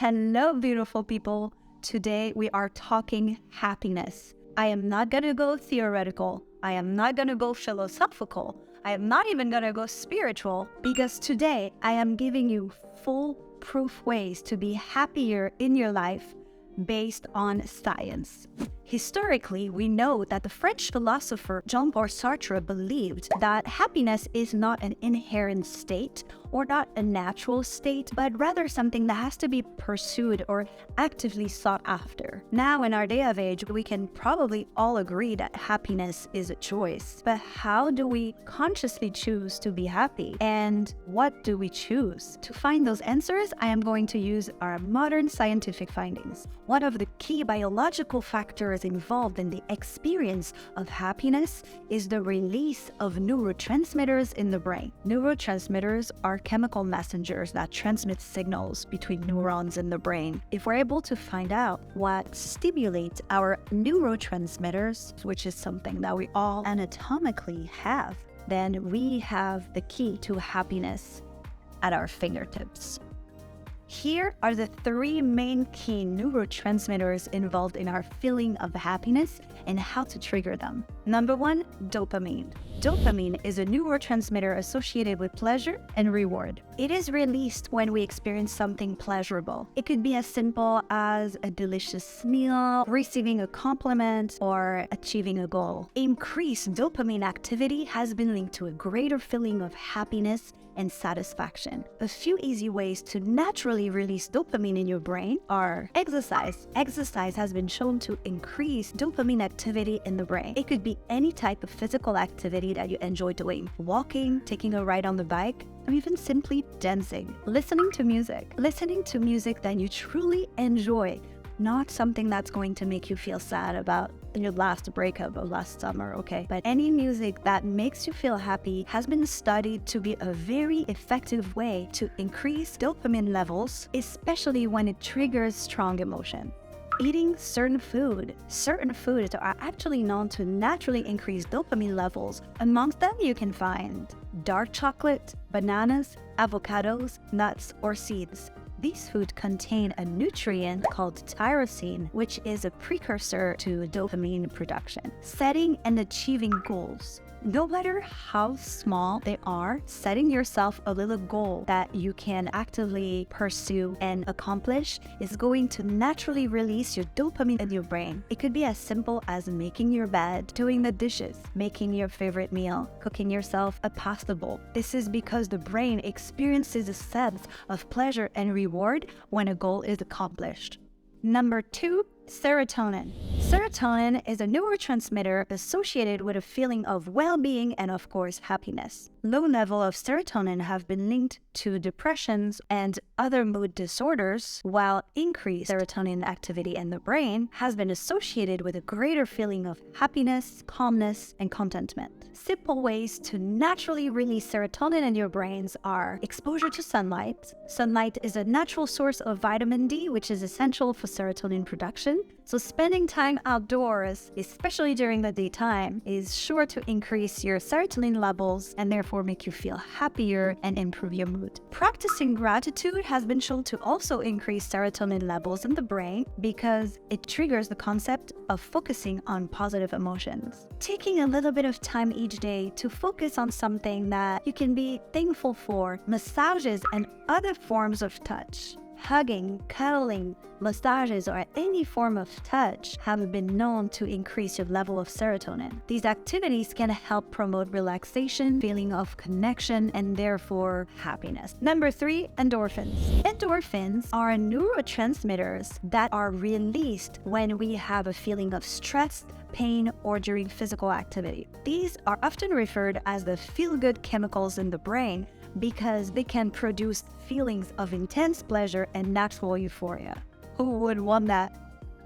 Hello, beautiful people. Today we are talking happiness. I am not going to go theoretical. I am not going to go philosophical. I am not even going to go spiritual, because today I am giving you foolproof ways to be happier in your life based on science. Historically, we know that the French philosopher Jean-Paul Sartre believed that happiness is not an inherent state or not a natural state, but rather something that has to be pursued or actively sought after. Now, in our day of age, we can probably all agree that happiness is a choice. But how do we consciously choose to be happy? And what do we choose? To find those answers, I am going to use our modern scientific findings. One of the key biological factors involved in the experience of happiness is the release of neurotransmitters in the brain. Neurotransmitters are chemical messengers that transmit signals between neurons in the brain. If we're able to find out what stimulates our neurotransmitters, which is something that we all anatomically have, then we have the key to happiness at our fingertips. Here are the three main key neurotransmitters involved in our feeling of happiness and how to trigger them. Number one, dopamine. Dopamine is a neurotransmitter associated with pleasure and reward. It is released when we experience something pleasurable. It could be as simple as a delicious meal, receiving a compliment, or achieving a goal. Increased dopamine activity has been linked to a greater feeling of happiness and satisfaction. A few easy ways to naturally release dopamine in your brain are exercise. Exercise has been shown to increase dopamine activity in the brain. It could be any type of physical activity that you enjoy doing. Walking, taking a ride on the bike, or even simply dancing. Listening to music that you truly enjoy, not something that's going to make you feel sad about your last breakup of last summer, okay? But any music that makes you feel happy has been studied to be a very effective way to increase dopamine levels, especially when it triggers strong emotion. Eating certain foods are actually known to naturally increase dopamine levels. Amongst them, you can find dark chocolate, bananas, avocados, nuts, or seeds. These foods contain a nutrient called tyrosine, which is a precursor to dopamine production. Setting and achieving goals. No matter how small they are, setting yourself a little goal that you can actively pursue and accomplish is going to naturally release your dopamine in your brain. It could be as simple as making your bed, doing the dishes, making your favorite meal, cooking yourself a pasta bowl. This is because the brain experiences a sense of pleasure and reward when a goal is accomplished. Number two, serotonin. Serotonin is a neurotransmitter associated with a feeling of well-being and, of course, happiness. Low levels of serotonin have been linked to depressions and other mood disorders, while increased serotonin activity in the brain has been associated with a greater feeling of happiness, calmness, and contentment. Simple ways to naturally release serotonin in your brains are exposure to sunlight. Sunlight is a natural source of vitamin D, which is essential for serotonin production. So spending time outdoors, especially during the daytime, is sure to increase your serotonin levels and therefore make you feel happier and improve your mood. Practicing gratitude has been shown to also increase serotonin levels in the brain because it triggers the concept of focusing on positive emotions. Taking a little bit of time each day to focus on something that you can be thankful for, massages and other forms of touch. Hugging, cuddling, massages, or any form of touch have been known to increase your level of serotonin. These activities can help promote relaxation, feeling of connection, and therefore happiness. Number three, endorphins. Endorphins are neurotransmitters that are released when we have a feeling of stress, pain, or during physical activity. These are often referred as the feel-good chemicals in the brain because they can produce feelings of intense pleasure and natural euphoria. Who would want that,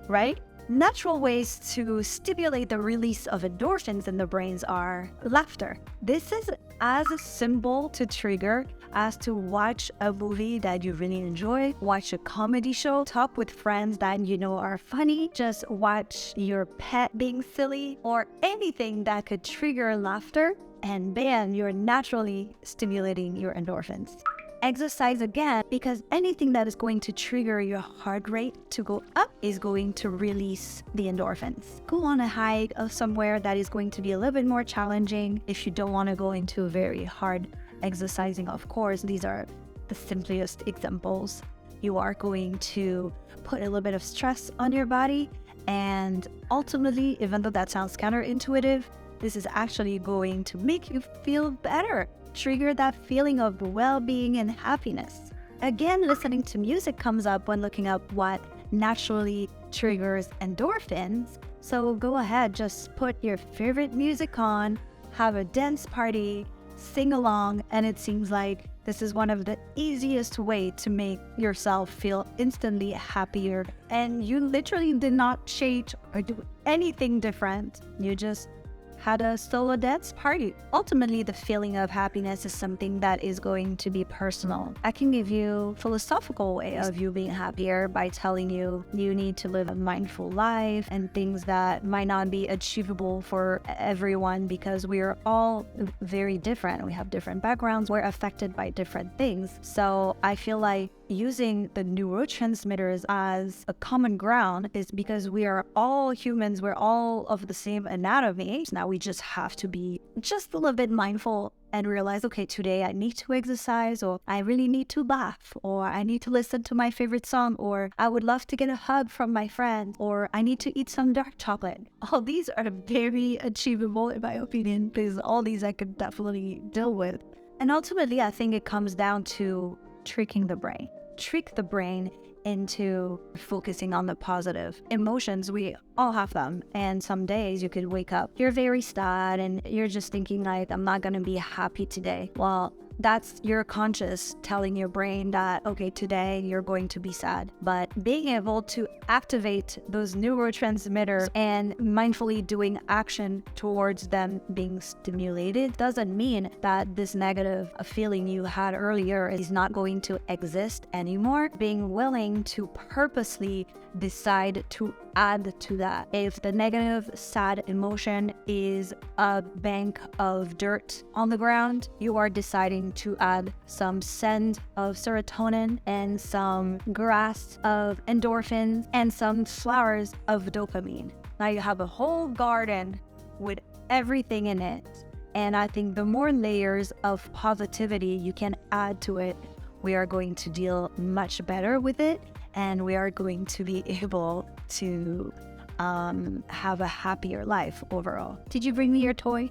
right? Natural ways to stimulate the release of endorphins in the brains are laughter. This is as simple to trigger as to watch a movie that you really enjoy, watch a comedy show, talk with friends that you know are funny, just watch your pet being silly, or anything that could trigger laughter, and bam, you're naturally stimulating your endorphins. exercise again, because anything that is going to trigger your heart rate to go up is going to release the endorphins. Go on a hike or somewhere that is going to be a little bit more challenging. If you don't want to go into a very hard exercising, of course, these are the simplest examples. You are going to put a little bit of stress on your body, and ultimately, even though that sounds counterintuitive, this is actually going to make you feel better, trigger that feeling of well-being and happiness. Again, listening to music comes up when looking up what naturally triggers endorphins. So go ahead, just put your favorite music on, have a dance party, sing along, and it seems like this is one of the easiest way to make yourself feel instantly happier. And you literally did not change or do anything different. You just had a solo dance party. Ultimately, the feeling of happiness is something that is going to be personal. I can give you a philosophical way of you being happier by telling you you need to live a mindful life and things that might not be achievable for everyone, because we are all very different. We have different backgrounds. We're affected by different things. So I feel like using the neurotransmitters as a common ground is because we are all humans. We're all of the same anatomy. So now we just have to be just a little bit mindful and realize, okay, today I need to exercise, or I really need to laugh, or I need to listen to my favorite song, or I would love to get a hug from my friend, or I need to eat some dark chocolate. All these are very achievable in my opinion, because all these I could definitely deal with. And ultimately, I think it comes down to tricking the brain. Trick the brain into focusing on the positive emotions. We all have them, and some days you could wake up, you're very sad, and you're just thinking like, I'm not gonna be happy today. Well, that's your conscious telling your brain that, okay, today you're going to be sad. But being able to activate those neurotransmitters and mindfully doing action towards them being stimulated doesn't mean that this negative feeling you had earlier is not going to exist anymore. Being willing to purposely decide to add to that. If the negative, sad emotion is a bank of dirt on the ground, you are deciding to add some scent of serotonin and some grass of endorphins and some flowers of dopamine. Now you have a whole garden with everything in it. And I think the more layers of positivity you can add to it, we are going to deal much better with it. And we are going to be able to have a happier life overall. Did you bring me your toy?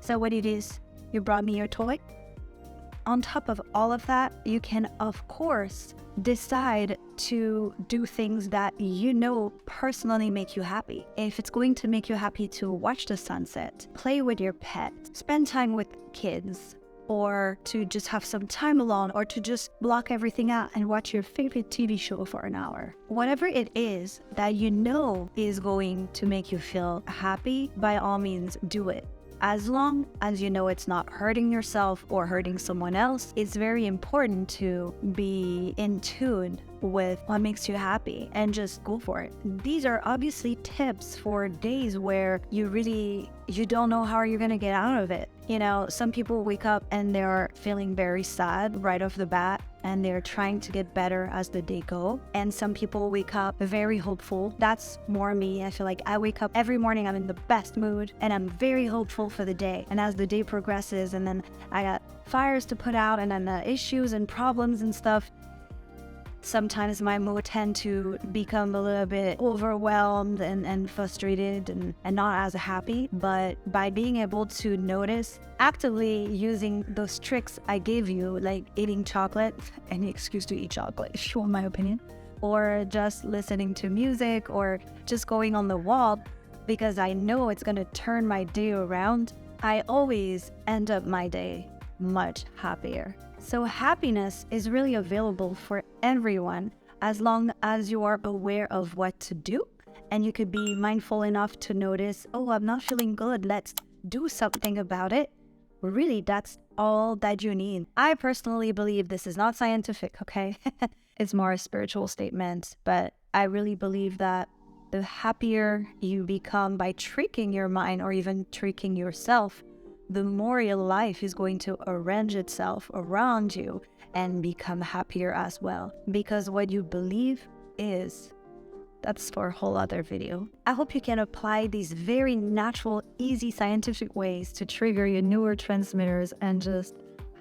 Is that what it is? You brought me your toy? On top of all of that, you can, of course, decide to do things that you know personally make you happy. If it's going to make you happy to watch the sunset, play with your pet, spend time with kids, or to just have some time alone, or to just block everything out and watch your favorite TV show for an hour. Whatever it is that you know is going to make you feel happy, by all means do it. As long as you know it's not hurting yourself or hurting someone else, it's very important to be in tune with what makes you happy and just go for it. These are obviously tips for days where you don't know how you're gonna get out of it. You know, some people wake up and they're feeling very sad right off the bat, and they're trying to get better as the day go. And some people wake up very hopeful. That's more me. I feel like I wake up every morning, I'm in the best mood and I'm very hopeful for the day. And as the day progresses, and then I got fires to put out, and then the issues and problems and stuff, sometimes my mood tend to become a little bit overwhelmed and frustrated and not as happy. But by being able to notice, actively using those tricks I gave you, like eating chocolate, any excuse to eat chocolate if you want my opinion, or just listening to music, or just going on the walk, because I know it's going to turn my day around, I always end up my day much happier. So happiness is really available for everyone as long as you are aware of what to do, and you could be mindful enough to notice, oh, I'm not feeling good, let's do something about it. Really, that's all that you need. I personally believe this is not scientific, okay? It's more a spiritual statement, but I really believe that the happier you become by tricking your mind, or even tricking yourself, the more your life is going to arrange itself around you and become happier as well. Because what you believe is, that's for a whole other video. I hope you can apply these very natural, easy scientific ways to trigger your neurotransmitters and just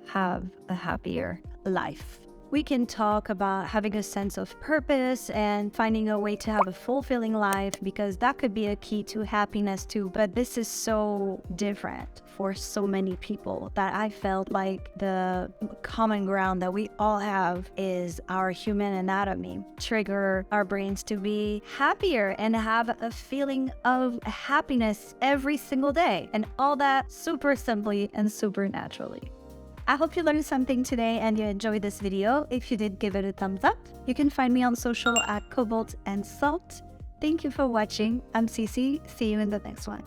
have a happier life. We can talk about having a sense of purpose and finding a way to have a fulfilling life, because that could be a key to happiness too. But this is so different for so many people that I felt like the common ground that we all have is our human anatomy. Trigger our brains to be happier and have a feeling of happiness every single day. And all that super simply and super naturally. I hope you learned something today and you enjoyed this video. If you did, give it a thumbs up. You can find me on social at Cobalt and Salt. Thank you for watching. I'm Cece. See you in the next one.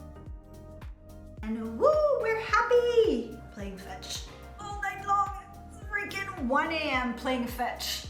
And woo, we're happy! Playing fetch all night long. It's freaking 1 a.m. playing fetch.